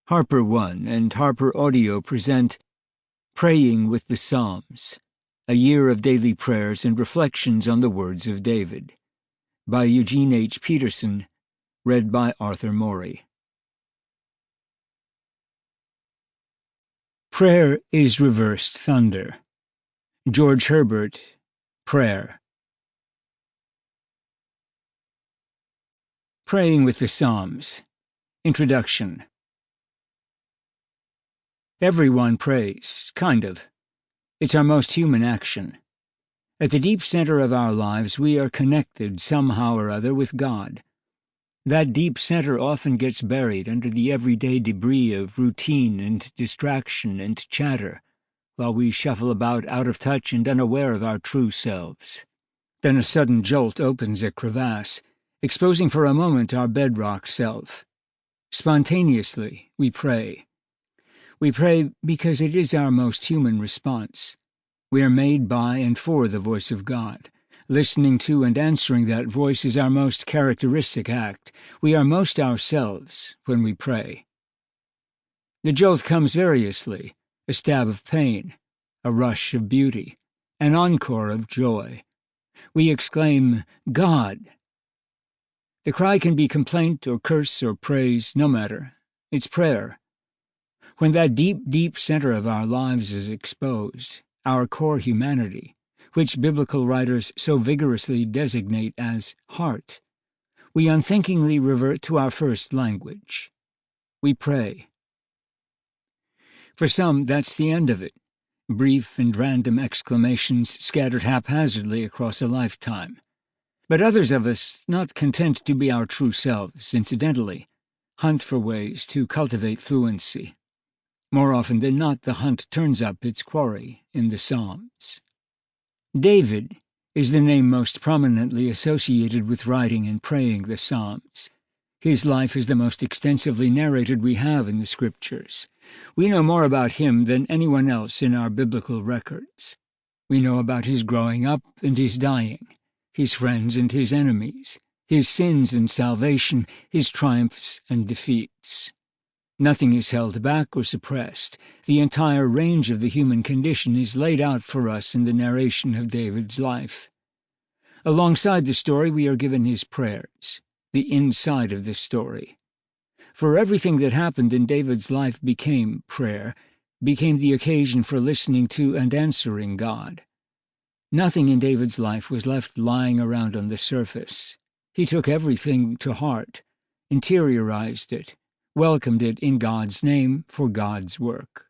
Harper One and Harper Audio present Praying with the Psalms, a year of daily prayers and reflections on the words of David, by Eugene H. Peterson, read by Arthur Morey. Prayer is reversed thunder. George Herbert, Prayer. Praying with the Psalms. Introduction. Everyone prays, kind of. It's our most human action. At the deep center of our lives, we are connected somehow or other with God. That deep center often gets buried under the everyday debris of routine and distraction and chatter, while we shuffle about out of touch and unaware of our true selves. Then a sudden jolt opens a crevasse, exposing for a moment our bedrock self. Spontaneously, we pray. We pray because it is our most human response. We are made by and for the voice of God. Listening to and answering that voice is our most characteristic act. We are most ourselves when we pray. The jolt comes variously: a stab of pain, a rush of beauty, an encore of joy. We exclaim, God! The cry can be complaint or curse or praise, no matter. It's prayer. When that deep, deep center of our lives is exposed, our core humanity, which biblical writers so vigorously designate as heart, we unthinkingly revert to our first language. We pray. For some, that's the end of it. Brief and random exclamations scattered haphazardly across a lifetime. But others of us, not content to be our true selves, incidentally, hunt for ways to cultivate fluency. More often than not, the hunt turns up its quarry in the Psalms. David is the name most prominently associated with writing and praying the Psalms. His life is the most extensively narrated we have in the Scriptures. We know more about him than anyone else in our biblical records. We know about his growing up and his dying, his friends and his enemies, his sins and salvation, his triumphs and defeats. Nothing is held back or suppressed. The entire range of the human condition is laid out for us in the narration of David's life. Alongside the story, we are given his prayers, the inside of the story. For everything that happened in David's life became prayer, became the occasion for listening to and answering God. Nothing in David's life was left lying around on the surface. He took everything to heart, interiorized it, welcomed it in God's name for God's work.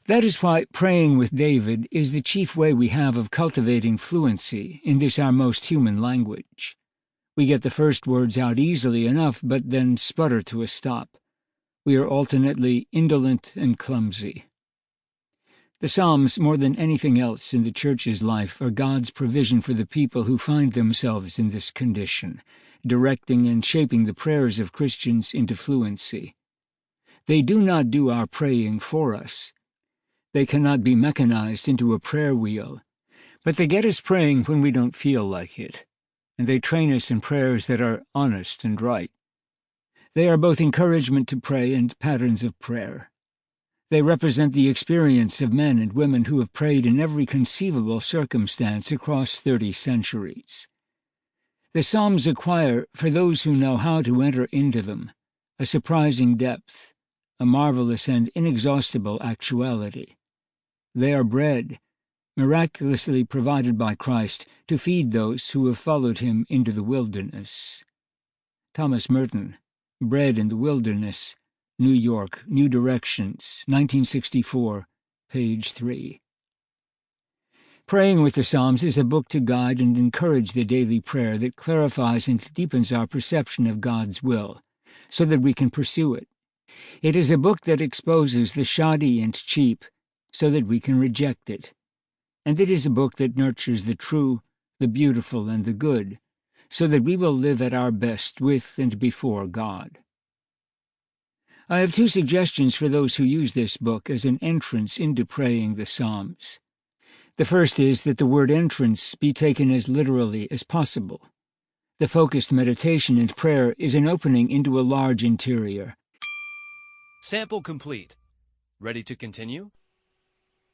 That is why praying with David is the chief way we have of cultivating fluency in this our most human language. We get the first words out easily enough, but then sputter to a stop. We are alternately indolent and clumsy. The Psalms, more than anything else in the Church's life, are God's provision for the people who find themselves in this condition, directing and shaping the prayers of Christians into fluency. They do not do our praying for us. They cannot be mechanized into a prayer wheel, but they get us praying when we don't feel like it, and they train us in prayers that are honest and right. They are both encouragement to pray and patterns of prayer. They represent the experience of men and women who have prayed in every conceivable circumstance across 30 centuries. The Psalms acquire, for those who know how to enter into them, a surprising depth, a marvelous and inexhaustible actuality. They are bread, miraculously provided by Christ to feed those who have followed him into the wilderness. Thomas Merton, Bread in the Wilderness, New York, New Directions, 1964, page 3. Praying with the Psalms is a book to guide and encourage the daily prayer that clarifies and deepens our perception of God's will, so that we can pursue it. It is a book that exposes the shoddy and cheap, so that we can reject it. And it is a book that nurtures the true, the beautiful, and the good, so that we will live at our best with and before God. I have 2 suggestions for those who use this book as an entrance into praying the Psalms. The first is that the word entrance be taken as literally as possible. The focused meditation and prayer is an opening into a large interior, Sample complete. Ready to continue?